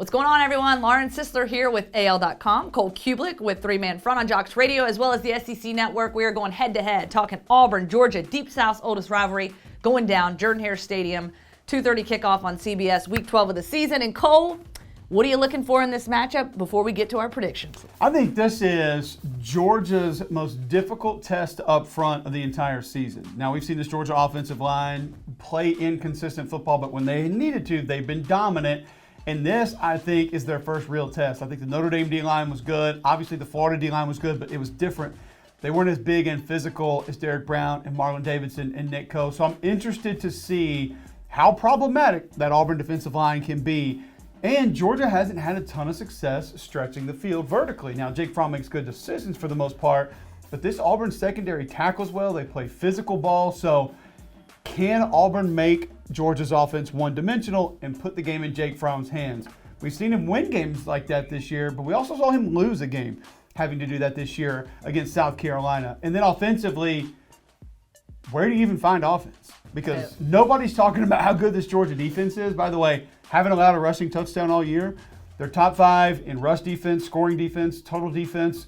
What's going on, everyone? Lauren Sisler here with AL.com. Cole Cubelic with Three Man Front on Jocks Radio, as well as the SEC Network. We are going head-to-head, talking Auburn, Georgia, Deep South's oldest rivalry, going down Jordan-Hare Stadium, 2:30 kickoff on CBS, Week 12 of the season. And Cole, what are you looking for in this matchup before we get to our predictions? I think this is Georgia's most difficult test up front of the entire season. Now, we've seen this Georgia offensive line play inconsistent football, but when they needed to, they've been dominant. And this, I think, is their first real test. I think the Notre Dame D-line was good. Obviously, the Florida D-line was good, but it was different. They weren't as big and physical as Derek Brown and Marlon Davidson and Nick Coe. So I'm interested to see how problematic that Auburn defensive line can be. And Georgia hasn't had a ton of success stretching the field vertically. Now, Jake Fromm makes good decisions for the most part, but this Auburn secondary tackles well. They play physical ball. So can Auburn make Georgia's offense one-dimensional and put the game in Jake Fromm's hands? We've seen him win games like that this year, but we also saw him lose a game having to do that this year against South Carolina. And then offensively, where do you even find offense? Because nobody's talking about how good this Georgia defense is. By the way, haven't allowed a rushing touchdown all year. They're top 5 in rush defense, scoring defense, total defense.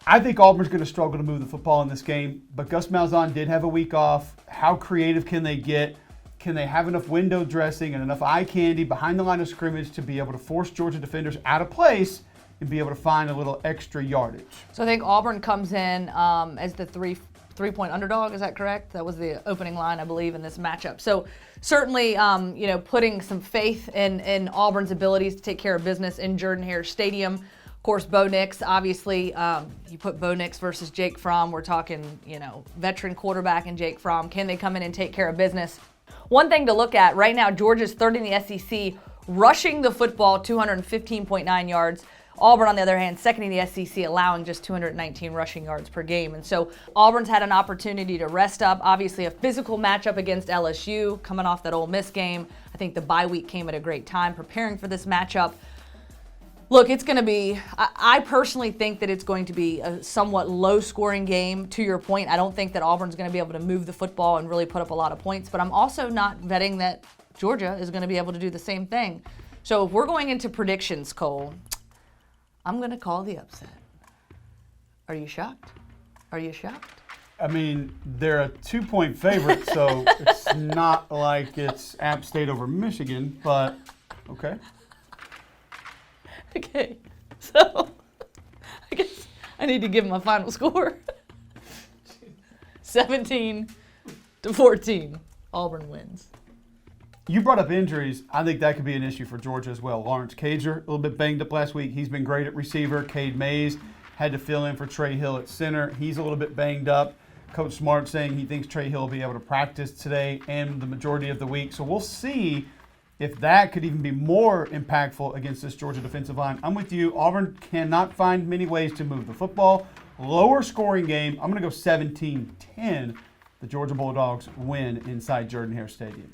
I think Auburn's going to struggle to move the football in this game, but Gus Malzahn did have a week off. How creative can they get? Can they have enough window dressing and enough eye candy behind the line of scrimmage to be able to force Georgia defenders out of place and be able to find a little extra yardage? So I think Auburn comes in as the three-point underdog. Is that correct? That was the opening line, I believe, in this matchup. So certainly, putting some faith in Auburn's abilities to take care of business in Jordan-Hare Stadium. Of course, Bo Nix, obviously, you put Bo Nix versus Jake Fromm. We're talking, veteran quarterback and Jake Fromm. Can they come in and take care of business? One thing to look at right now, Georgia's third in the SEC, rushing the football, 215.9 yards. Auburn, on the other hand, second in the SEC, allowing just 219 rushing yards per game. And so Auburn's had an opportunity to rest up. Obviously, a physical matchup against LSU, coming off that Ole Miss game. I think the bye week came at a great time preparing for this matchup. Look, it's going to be, I personally think that it's going to be a somewhat low-scoring game. To your point, I don't think that Auburn's going to be able to move the football and really put up a lot of points, but I'm also not betting that Georgia is going to be able to do the same thing. So if we're going into predictions, Cole, I'm going to call the upset. Are you shocked? Are you shocked? I mean, they're a 2-point favorite, so it's not like it's App State over Michigan, but okay. Okay, so I guess I need to give them a final score. 17-14, Auburn wins. You brought up injuries. I think that could be an issue for Georgia as well. Lawrence Cager, a little bit banged up last week. He's been great at receiver. Cade Mays had to fill in for Trey Hill at center. He's a little bit banged up. Coach Smart saying he thinks Trey Hill will be able to practice today and the majority of the week. So we'll see if that could even be more impactful against this Georgia defensive line. I'm with you. Auburn cannot find many ways to move the football. Lower scoring game. I'm going to go 17-10. The Georgia Bulldogs win inside Jordan-Hare Stadium.